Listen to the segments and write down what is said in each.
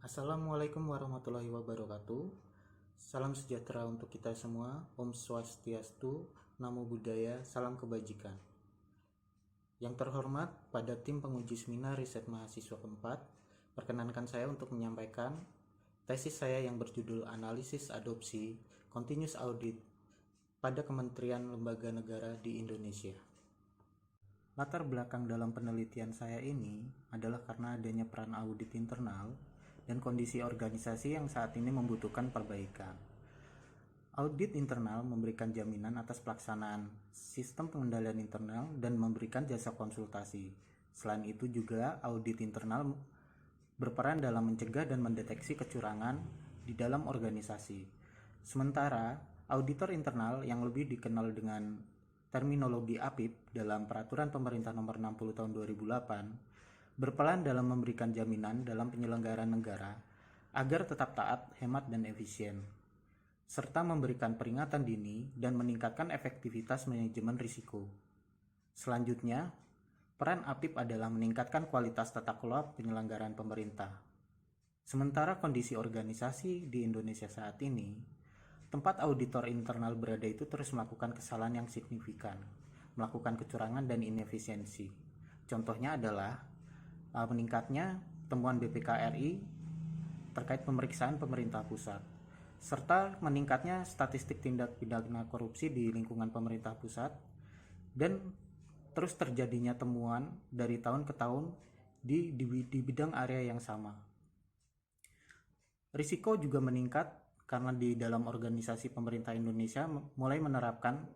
Assalamualaikum warahmatullahi wabarakatuh. Salam sejahtera untuk kita semua. Om Swastiastu, Namo Buddhaya, salam kebajikan. Yang terhormat, pada tim penguji seminar riset mahasiswa keempat, perkenankan saya untuk menyampaikan tesis saya yang berjudul Analisis Adopsi Continuous Audit pada Kementerian Lembaga Negara di Indonesia. Latar belakang dalam penelitian saya ini adalah karena adanya peran audit internal dan kondisi organisasi yang saat ini membutuhkan perbaikan. Audit internal memberikan jaminan atas pelaksanaan sistem pengendalian internal dan memberikan jasa konsultasi. Selain itu juga audit internal berperan dalam mencegah dan mendeteksi kecurangan di dalam organisasi. Sementara auditor internal yang lebih dikenal dengan terminologi APIP dalam Peraturan Pemerintah Nomor 60 Tahun 2008 berperan dalam memberikan jaminan dalam penyelenggaraan negara agar tetap taat, hemat, dan efisien, serta memberikan peringatan dini dan meningkatkan efektivitas manajemen risiko. Selanjutnya, peran APIP adalah meningkatkan kualitas tata kelola penyelenggaraan pemerintah. Sementara kondisi organisasi di Indonesia saat ini, tempat auditor internal berada itu terus melakukan kesalahan yang signifikan, melakukan kecurangan dan inefisiensi. Contohnya adalah meningkatnya temuan BPK RI terkait pemeriksaan pemerintah pusat, serta meningkatnya statistik tindak pidana korupsi di lingkungan pemerintah pusat, dan terus terjadinya temuan dari tahun ke tahun di bidang area yang sama. Risiko juga meningkat karena di dalam organisasi pemerintah Indonesia mulai menerapkan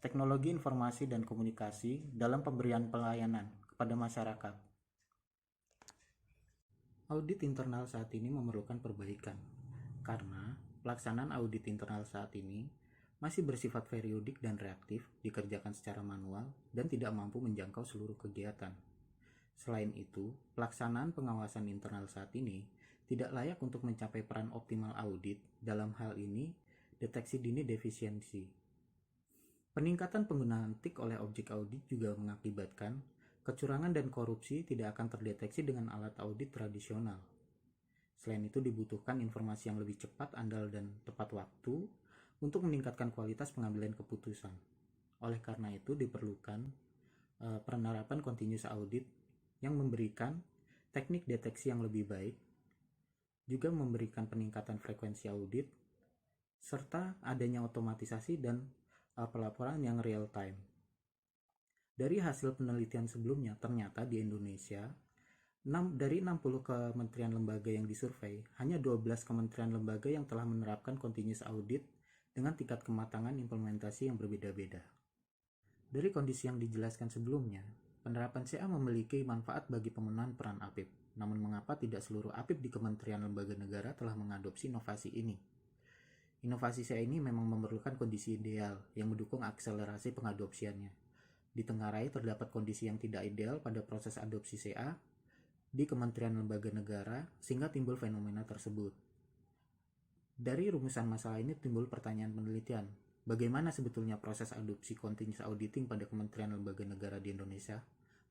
teknologi informasi dan komunikasi dalam pemberian pelayanan kepada masyarakat. Audit internal saat ini memerlukan perbaikan karena pelaksanaan audit internal saat ini masih bersifat periodik dan reaktif, dikerjakan secara manual dan tidak mampu menjangkau seluruh kegiatan. Selain itu, pelaksanaan pengawasan internal saat ini tidak layak untuk mencapai peran optimal audit. Dalam hal ini, deteksi dini defisiensi. Peningkatan penggunaan TIK oleh objek audit juga mengakibatkan kecurangan dan korupsi tidak akan terdeteksi dengan alat audit tradisional. Selain itu, dibutuhkan informasi yang lebih cepat, andal, dan tepat waktu untuk meningkatkan kualitas pengambilan keputusan. Oleh karena itu, diperlukan penerapan continuous audit yang memberikan teknik deteksi yang lebih baik, juga memberikan peningkatan frekuensi audit, serta adanya otomatisasi dan pelaporan yang real time. Dari hasil penelitian sebelumnya, ternyata di Indonesia, dari 60 kementerian lembaga yang disurvei, hanya 12 kementerian lembaga yang telah menerapkan continuous audit dengan tingkat kematangan implementasi yang berbeda-beda. Dari kondisi yang dijelaskan sebelumnya, penerapan CA memiliki manfaat bagi pemenuhan peran APIP. Namun mengapa tidak seluruh APIP di kementerian lembaga negara telah mengadopsi inovasi ini? Inovasi CA ini memang memerlukan kondisi ideal yang mendukung akselerasi pengadopsiannya. Ditengarai terdapat kondisi yang tidak ideal pada proses adopsi CA di kementerian lembaga negara sehingga timbul fenomena tersebut. Dari rumusan masalah ini timbul pertanyaan penelitian. Bagaimana sebetulnya proses adopsi continuous auditing pada kementerian lembaga negara di Indonesia?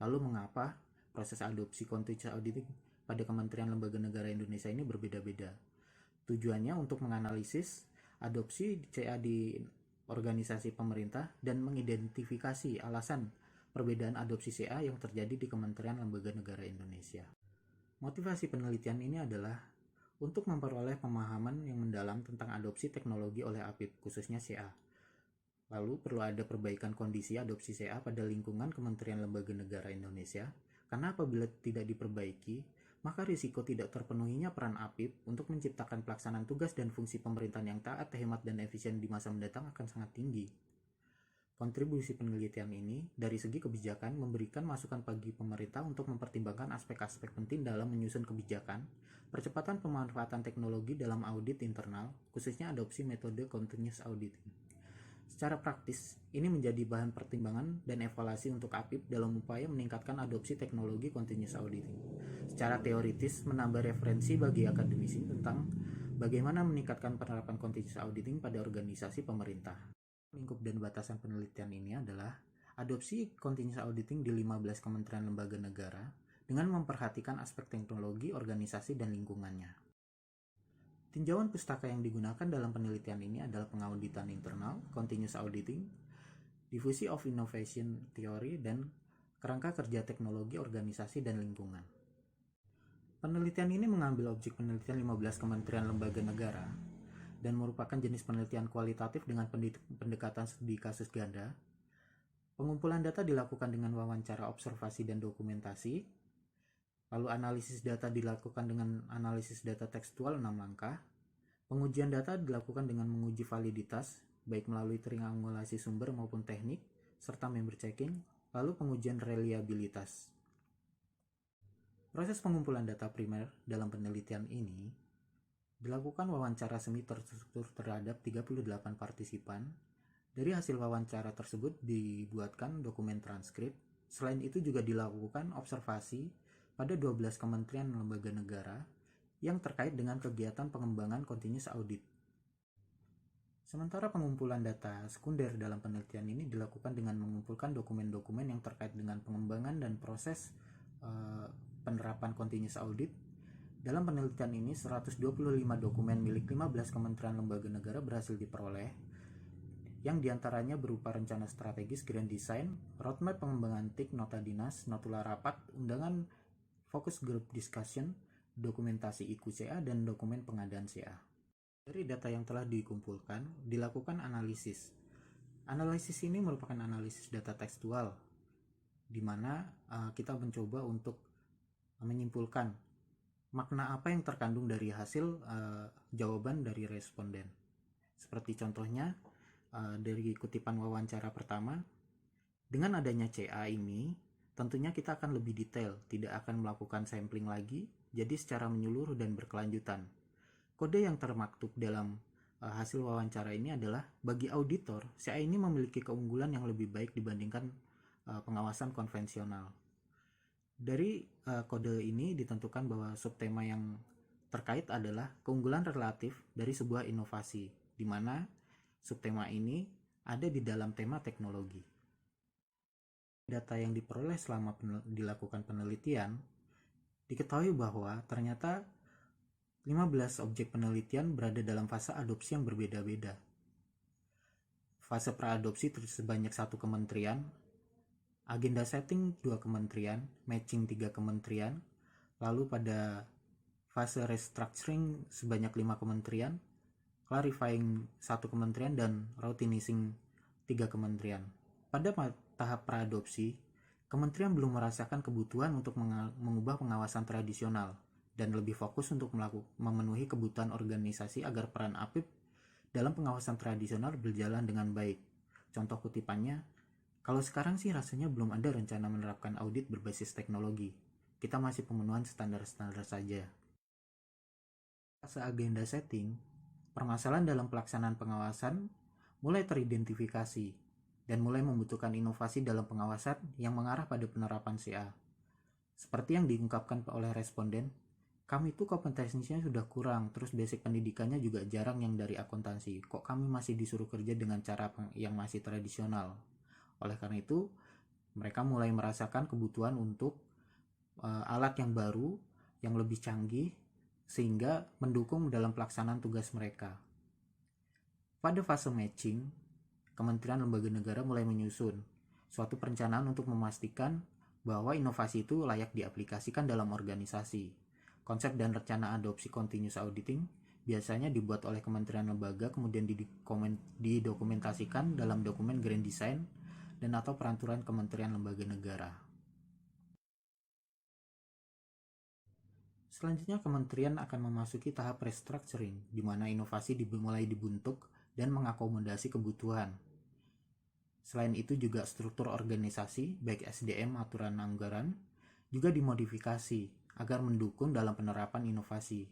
Lalu mengapa proses adopsi continuous auditing pada kementerian lembaga negara Indonesia ini berbeda-beda? Tujuannya untuk menganalisis adopsi CA di organisasi pemerintah dan mengidentifikasi alasan perbedaan adopsi CA yang terjadi di kementerian lembaga negara Indonesia. Motivasi penelitian ini adalah untuk memperoleh pemahaman yang mendalam tentang adopsi teknologi oleh APIP, khususnya CA. Lalu perlu ada perbaikan kondisi adopsi CA pada lingkungan kementerian lembaga negara Indonesia, karena apabila tidak diperbaiki, maka risiko tidak terpenuhinya peran APIP untuk menciptakan pelaksanaan tugas dan fungsi pemerintahan yang taat, hemat, dan efisien di masa mendatang akan sangat tinggi. Kontribusi penelitian ini dari segi kebijakan memberikan masukan bagi pemerintah untuk mempertimbangkan aspek-aspek penting dalam menyusun kebijakan, percepatan pemanfaatan teknologi dalam audit internal, khususnya adopsi metode continuous auditing. Secara praktis, ini menjadi bahan pertimbangan dan evaluasi untuk APIP dalam upaya meningkatkan adopsi teknologi continuous auditing. Secara teoritis, menambah referensi bagi akademisi tentang bagaimana meningkatkan penerapan continuous auditing pada organisasi pemerintah. Lingkup dan batasan penelitian ini adalah adopsi continuous auditing di 15 kementerian lembaga negara dengan memperhatikan aspek teknologi, organisasi, dan lingkungannya. Tinjauan pustaka yang digunakan dalam penelitian ini adalah pengauditan internal, continuous auditing, diffusion of innovation theory, dan kerangka kerja teknologi, organisasi, dan lingkungan. Penelitian ini mengambil objek penelitian 15 kementerian lembaga negara dan merupakan jenis penelitian kualitatif dengan pendekatan studi kasus ganda. Pengumpulan data dilakukan dengan wawancara, observasi, dan dokumentasi. Lalu analisis data dilakukan dengan analisis data tekstual 6 langkah. Pengujian data dilakukan dengan menguji validitas, baik melalui triangulasi sumber maupun teknik, serta member checking, lalu pengujian reliabilitas. Proses pengumpulan data primer dalam penelitian ini dilakukan wawancara semi terstruktur terhadap 38 partisipan. Dari hasil wawancara tersebut dibuatkan dokumen transkrip. Selain itu juga dilakukan observasi pada 12 kementerian lembaga negara yang terkait dengan kegiatan pengembangan continuous audit. Sementara pengumpulan data sekunder dalam penelitian ini dilakukan dengan mengumpulkan dokumen-dokumen yang terkait dengan pengembangan dan proses penerapan continuous audit. Dalam penelitian ini 125 dokumen milik 15 kementerian lembaga negara berhasil diperoleh, yang diantaranya berupa rencana strategis, grand design, roadmap pengembangan TIK, nota dinas, notula rapat, undangan focus group discussion, dokumentasi IQCA, dan dokumen pengadaan CA. Dari data yang telah dikumpulkan, dilakukan analisis. Analisis ini merupakan analisis data tekstual, di mana kita mencoba untuk menyimpulkan makna apa yang terkandung dari hasil jawaban dari responden. Seperti contohnya dari kutipan wawancara pertama, dengan adanya CA ini tentunya kita akan lebih detail, tidak akan melakukan sampling lagi, jadi secara menyeluruh dan berkelanjutan. Kode yang termaktub dalam hasil wawancara ini adalah, bagi auditor, CA ini memiliki keunggulan yang lebih baik dibandingkan pengawasan konvensional. Dari kode ini ditentukan bahwa subtema yang terkait adalah keunggulan relatif dari sebuah inovasi, di mana subtema ini ada di dalam tema teknologi. Data yang diperoleh selama dilakukan penelitian, diketahui bahwa ternyata 15 objek penelitian berada dalam fase adopsi yang berbeda-beda. Fase praadopsi sebanyak 1 kementerian, agenda setting 2 kementerian, matching 3 kementerian, lalu pada fase restructuring sebanyak 5 kementerian, clarifying 1 kementerian, dan routinizing 3 kementerian. Pada tahap praadopsi, kementerian belum merasakan kebutuhan untuk mengubah pengawasan tradisional dan lebih fokus untuk memenuhi kebutuhan organisasi agar peran APIP dalam pengawasan tradisional berjalan dengan baik. Contoh kutipannya, kalau sekarang sih rasanya belum ada rencana menerapkan audit berbasis teknologi. Kita masih pemenuhan standar-standar saja. Fase agenda setting, permasalahan dalam pelaksanaan pengawasan mulai teridentifikasi dan mulai membutuhkan inovasi dalam pengawasan yang mengarah pada penerapan CA. Seperti yang diungkapkan oleh responden, kami itu kompetensinya sudah kurang, terus basic pendidikannya juga jarang yang dari akuntansi. Kok kami masih disuruh kerja dengan cara yang masih tradisional? Oleh karena itu, mereka mulai merasakan kebutuhan untuk alat yang baru, yang lebih canggih, sehingga mendukung dalam pelaksanaan tugas mereka. Pada fase matching, kementerian lembaga negara mulai menyusun suatu perencanaan untuk memastikan bahwa inovasi itu layak diaplikasikan dalam organisasi. Konsep dan rencana adopsi continuous auditing biasanya dibuat oleh kementerian lembaga, kemudian didokumentasikan dalam dokumen grand design dan atau peraturan kementerian lembaga negara. Selanjutnya, kementerian akan memasuki tahap restructuring, di mana inovasi mulai dibentuk dan mengakomodasi kebutuhan. Selain itu juga struktur organisasi, baik SDM, aturan anggaran, juga dimodifikasi agar mendukung dalam penerapan inovasi.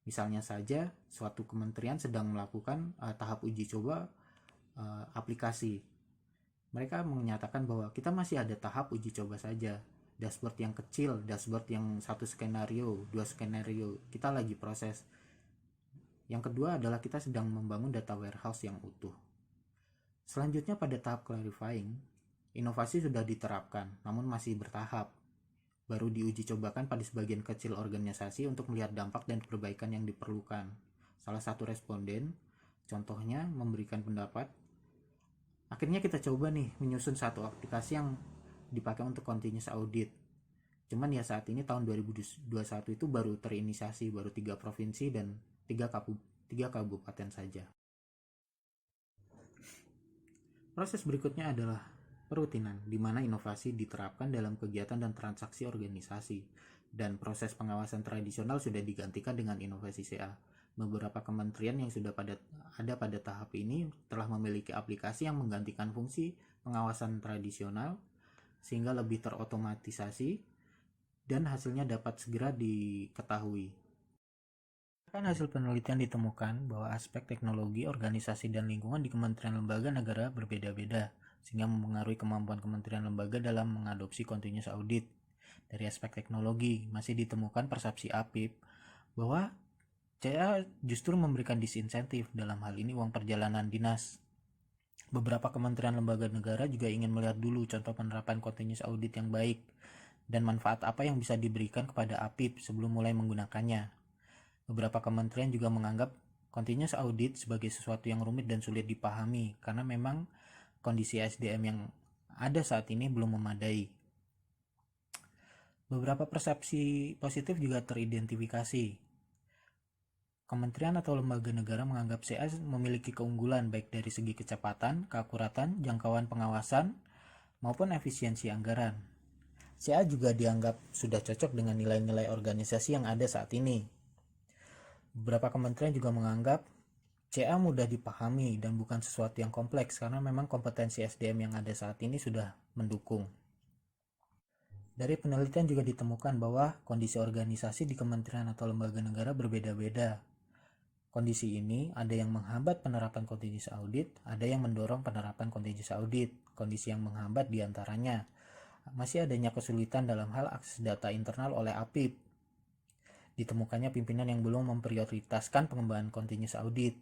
Misalnya saja, suatu kementerian sedang melakukan tahap uji coba aplikasi. Mereka menyatakan bahwa kita masih ada tahap uji coba saja. Dashboard yang kecil, dashboard yang 1 skenario, 2 skenario, kita lagi proses. Yang kedua adalah kita sedang membangun data warehouse yang utuh. Selanjutnya pada tahap clarifying, inovasi sudah diterapkan, namun masih bertahap. Baru diuji cobakan pada sebagian kecil organisasi untuk melihat dampak dan perbaikan yang diperlukan. salah satu responden, contohnya memberikan pendapat. Akhirnya kita coba nih menyusun satu aplikasi yang dipakai untuk continuous audit. Cuman ya saat ini tahun 2021 itu baru terinisiasi, baru 3 provinsi dan 3 kabupaten saja. Proses berikutnya adalah perutinan, di mana inovasi diterapkan dalam kegiatan dan transaksi organisasi, dan proses pengawasan tradisional sudah digantikan dengan inovasi CA. Beberapa kementerian yang sudah ada pada tahap ini telah memiliki aplikasi yang menggantikan fungsi pengawasan tradisional sehingga lebih terotomatisasi dan hasilnya dapat segera diketahui. Kan hasil penelitian ditemukan bahwa aspek teknologi, organisasi, dan lingkungan di kementerian lembaga negara berbeda-beda, sehingga mempengaruhi kemampuan kementerian lembaga dalam mengadopsi continuous audit. Dari aspek teknologi, masih ditemukan persepsi APIP bahwa CA justru memberikan disinsentif, dalam hal ini uang perjalanan dinas. Beberapa kementerian lembaga negara juga ingin melihat dulu contoh penerapan continuous audit yang baik dan manfaat apa yang bisa diberikan kepada APIP sebelum mulai menggunakannya. Beberapa kementerian juga menganggap continuous audit sebagai sesuatu yang rumit dan sulit dipahami karena memang kondisi SDM yang ada saat ini belum memadai. Beberapa persepsi positif juga teridentifikasi. Kementerian atau lembaga negara menganggap CA memiliki keunggulan baik dari segi kecepatan, keakuratan, jangkauan pengawasan, maupun efisiensi anggaran. CA juga dianggap sudah cocok dengan nilai-nilai organisasi yang ada saat ini. Beberapa kementerian juga menganggap CA mudah dipahami dan bukan sesuatu yang kompleks karena memang kompetensi SDM yang ada saat ini sudah mendukung. Dari penelitian juga ditemukan bahwa kondisi organisasi di kementerian atau lembaga negara berbeda-beda. Kondisi ini ada yang menghambat penerapan continuous audit, ada yang mendorong penerapan continuous audit. Kondisi yang menghambat diantaranya masih adanya kesulitan dalam hal akses data internal oleh APIP. Ditemukannya pimpinan yang belum memprioritaskan pengembangan continuous audit.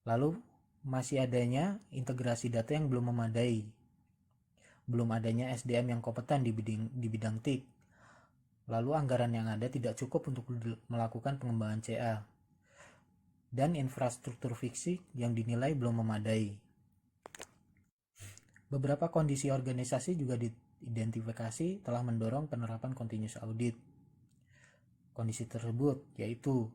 Lalu masih adanya integrasi data yang belum memadai. Belum adanya SDM yang kompeten di bidang TIC. Lalu anggaran yang ada tidak cukup untuk melakukan pengembangan CA. Dan infrastruktur fisik yang dinilai belum memadai. Beberapa kondisi organisasi juga diidentifikasi telah mendorong penerapan continuous audit. Kondisi tersebut yaitu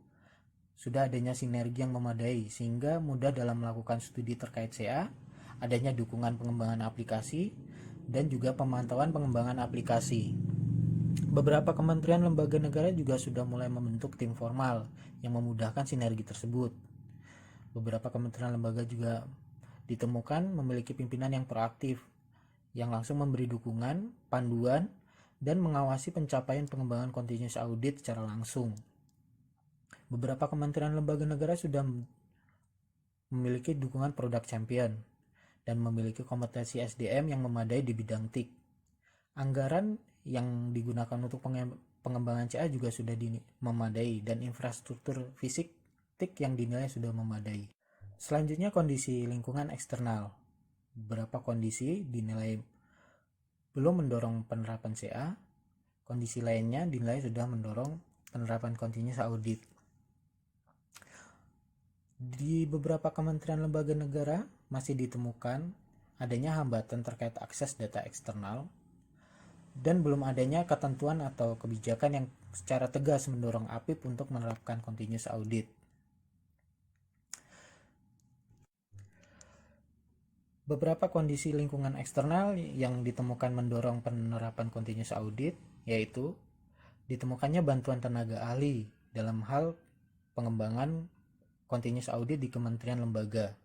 sudah adanya sinergi yang memadai sehingga mudah dalam melakukan studi terkait CA, adanya dukungan pengembangan aplikasi, dan juga pemantauan pengembangan aplikasi. Beberapa kementerian lembaga negara juga sudah mulai membentuk tim formal yang memudahkan sinergi tersebut. Beberapa kementerian lembaga juga ditemukan memiliki pimpinan yang proaktif, yang langsung memberi dukungan, panduan, dan mengawasi pencapaian pengembangan continuous audit secara langsung. Beberapa kementerian lembaga negara sudah memiliki dukungan product champion dan memiliki kompetensi SDM yang memadai di bidang TIC. Anggaran yang digunakan untuk pengembangan CA juga sudah memadai dan infrastruktur fisik TIC yang dinilai sudah memadai. Selanjutnya kondisi lingkungan eksternal. Beberapa kondisi dinilai belum mendorong penerapan CA, kondisi lainnya dinilai sudah mendorong penerapan continuous audit. Di beberapa kementerian lembaga negara masih ditemukan adanya hambatan terkait akses data eksternal dan belum adanya ketentuan atau kebijakan yang secara tegas mendorong APIP untuk menerapkan continuous audit. Beberapa kondisi lingkungan eksternal yang ditemukan mendorong penerapan continuous audit yaitu ditemukannya bantuan tenaga ahli dalam hal pengembangan continuous audit di kementerian lembaga.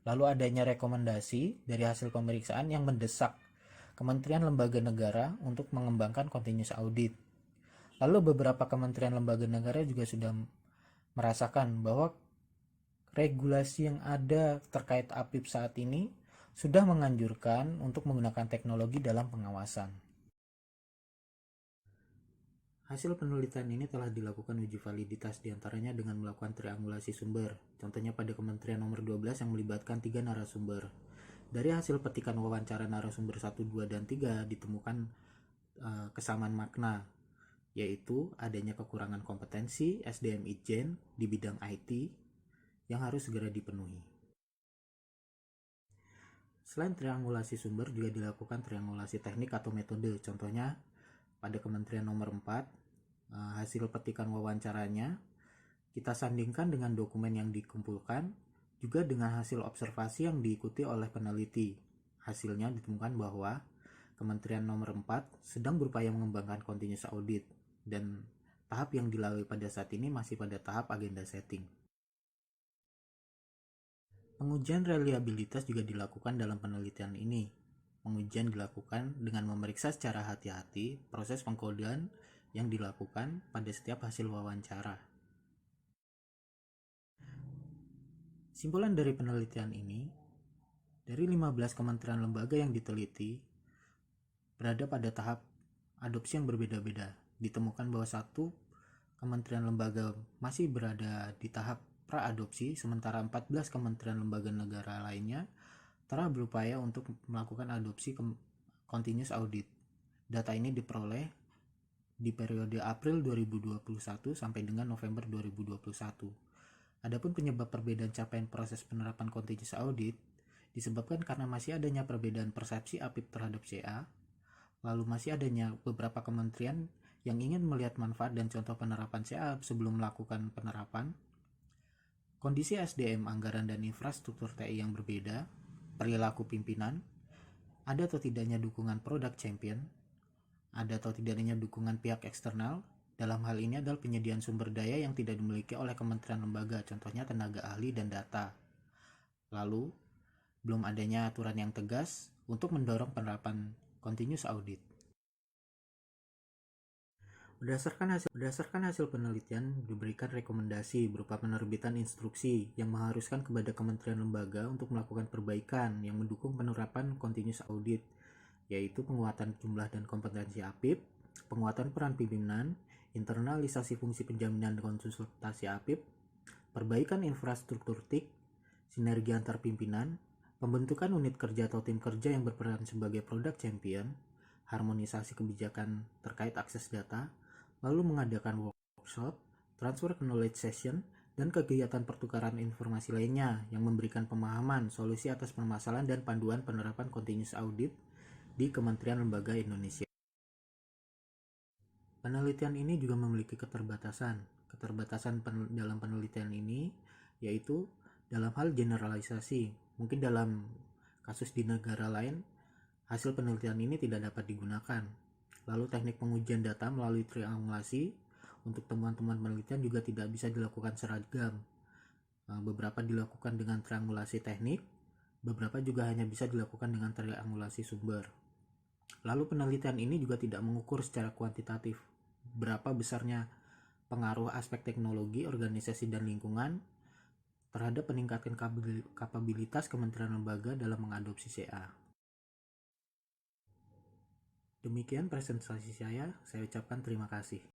Lalu adanya rekomendasi dari hasil pemeriksaan yang mendesak kementerian lembaga negara untuk mengembangkan continuous audit. Lalu beberapa kementerian lembaga negara juga sudah merasakan bahwa regulasi yang ada terkait APIP saat ini sudah menganjurkan untuk menggunakan teknologi dalam pengawasan. Hasil penelitian ini telah dilakukan uji validitas diantaranya dengan melakukan triangulasi sumber. Contohnya pada Kementerian nomor 12 yang melibatkan 3 narasumber. Dari hasil petikan wawancara narasumber 1, 2, dan 3 ditemukan kesamaan makna. yaitu adanya kekurangan kompetensi SDM Ijen di bidang IT yang harus segera dipenuhi. Selain triangulasi sumber, juga dilakukan triangulasi teknik atau metode. Contohnya, pada Kementerian nomor 4, hasil petikan wawancaranya kita sandingkan dengan dokumen yang dikumpulkan, juga dengan hasil observasi yang diikuti oleh peneliti. Hasilnya ditemukan bahwa Kementerian nomor 4 sedang berupaya mengembangkan continuous audit, dan tahap yang dilalui pada saat ini masih pada tahap agenda setting. Pengujian reliabilitas juga dilakukan dalam penelitian ini. Pengujian dilakukan dengan memeriksa secara hati-hati proses pengkodean yang dilakukan pada setiap hasil wawancara. Simpulan dari penelitian ini, dari 15 kementerian lembaga yang diteliti berada pada tahap adopsi yang berbeda-beda. Ditemukan bahwa satu kementerian lembaga masih berada di tahap pra-adopsi, sementara 14 kementerian lembaga negara lainnya telah berupaya untuk melakukan adopsi continuous audit. Data ini diperoleh di periode April 2021 sampai dengan November 2021. Adapun penyebab perbedaan capaian proses penerapan continuous audit disebabkan karena masih adanya perbedaan persepsi APIP terhadap CA, lalu masih adanya beberapa kementerian yang ingin melihat manfaat dan contoh penerapan CA sebelum melakukan penerapan, kondisi SDM, anggaran, dan infrastruktur TI yang berbeda, perilaku pimpinan, ada atau tidaknya dukungan produk champion, ada atau tidaknya dukungan pihak eksternal. Dalam hal ini adalah penyediaan sumber daya yang tidak dimiliki oleh kementerian lembaga, contohnya tenaga ahli dan data. Lalu, belum adanya aturan yang tegas untuk mendorong penerapan continuous audit. Berdasarkan hasil penelitian, diberikan rekomendasi berupa penerbitan instruksi yang mengharuskan kepada kementerian lembaga untuk melakukan perbaikan yang mendukung penerapan continuous audit, yaitu penguatan jumlah dan kompetensi APIP, penguatan peran pimpinan, internalisasi fungsi penjaminan dan konsultasi APIP, perbaikan infrastruktur TIK, sinergi antar pimpinan, pembentukan unit kerja atau tim kerja yang berperan sebagai product champion, harmonisasi kebijakan terkait akses data, lalu mengadakan workshop, transfer knowledge session, dan kegiatan pertukaran informasi lainnya yang memberikan pemahaman, solusi atas permasalahan dan panduan penerapan continuous audit di Kementerian Lembaga Indonesia. Penelitian ini juga memiliki keterbatasan. Dalam penelitian ini yaitu dalam hal generalisasi. Mungkin dalam kasus di negara lain, hasil penelitian ini tidak dapat digunakan. Lalu teknik pengujian data melalui triangulasi untuk temuan-temuan penelitian juga tidak bisa dilakukan seragam. Beberapa dilakukan dengan triangulasi teknik, beberapa juga hanya bisa dilakukan dengan triangulasi sumber. Lalu penelitian ini juga tidak mengukur secara kuantitatif berapa besarnya pengaruh aspek teknologi, organisasi, dan lingkungan terhadap peningkatan kapabilitas kementerian lembaga dalam mengadopsi CA. Demikian presentasi saya ucapkan terima kasih.